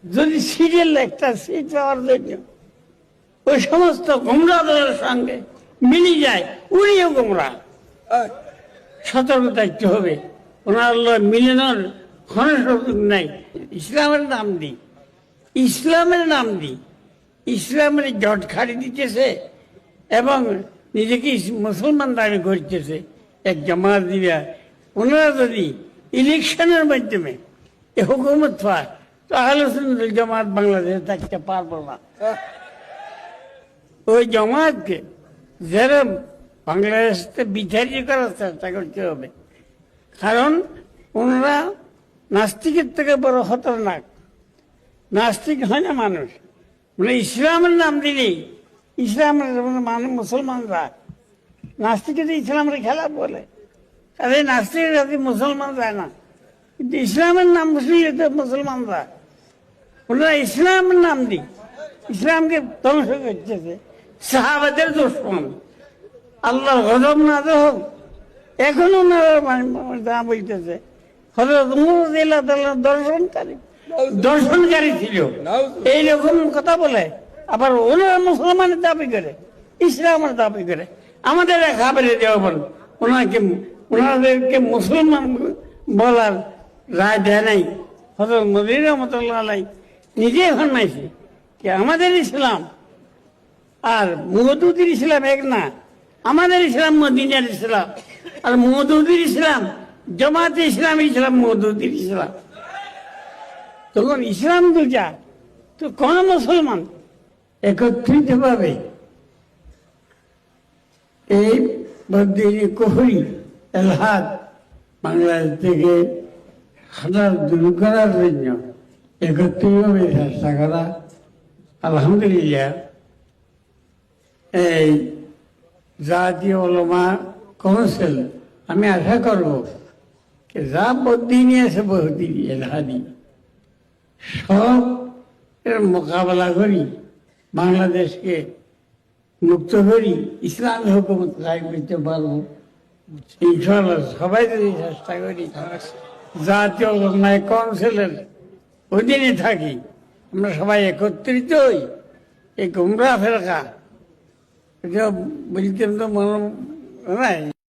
যদি সিরিয়াল একটা সিট পাওয়ার জন্য ওই সমস্ত গোমরাদের সঙ্গে মিলে যায়, উনিও গোমরা। সতর্ক থাকতে হবে, ওনার মিলানোর কোনো সুযোগ নাই। ইসলামের নাম দিই, ইসলামের নাম দিই, ইসলামের জট খাড়ি দিতেছে এবং নিজেকে মুসলমান দাবি করতেছে এক জামাত দিবা। ওনারা যদি ইলেকশনের মাধ্যমে এ হুকুমত পায়, তাহলে জামাত বাংলাদেশে থাকতে পারবো না। ওই জামাতকে যারা বাংলাদেশকে বিতাড়িত করার চেষ্টা করতে হবে, কারণ ওনারা নাস্তিকের থেকে বড় খতরনাক। নাস্তিক হয় না মানুষ, মানে ইসলামের নাম দিলেই ইসলামের মানে মুসলমানরা, নাস্তিকের ইসলামের খেলা বলে, তাদের নাস্তিকের কাছে মুসলমান যায় না, কিন্তু ইসলামের নাম শুনলে তো মুসলমানরা। ওনারা ইসলামের নাম দিই ইসলামকে ধ্বংস করতেছে। সাহাবাদের দুশমন, আল্লাহর গজব না হোক, এখন ওনারা যা বলতেছে হযরত উমর রাদিয়াল্লাহু তাআলা দর্শনকারী ছিল, এইরকম কথা বলে। আবার ওনারা মুসলমানের দাবি করে, ইসলামের দাবি করে। আমাদের খাবারে দেওয়া বল, ওনাদেরকে মুসলমান বলার রায় দেয় নাই। হযরত মদিনা রাহমাতুল্লাহ আলাইহি নিজে ফরমাইছে যে আমাদের ইসলাম আর মওদুদির ইসলাম এক না। আমাদের ইসলাম মদিনার ইসলাম, আর মওদুদির ইসলাম জামাতে ইসলামী ইসলাম, মওদুদির ইসলাম। তখন ইসলাম দুটা, তো কোন মুসলমান একত্রিত ভাবে এই বদিনী কুফরি এলহাদ বাংলাদেশ থেকে হাজার দূর করার জন্য একত্রিতভাবে চেষ্টা করা। আলহামদুলিল্লাহ এই জাতীয় উলামা কাউন্সিল, আমি আশা করব যা বদিনী আছে বহুদিনী এলহাদি সব এর মোকাবেলা করি, বাংলাদেশকে মুক্ত করি, ইসলামী হুকুমত কায়েম করতে পারবো ইনশাআল্লাহ। সবাই যদি চেষ্টা করি, জাতীয় উলামা কাউন্সিলের অধীনে থাকি, আমরা সবাই একত্রিত হই, এই গুমরা ফেরকা বলতেন তো মনে নাই।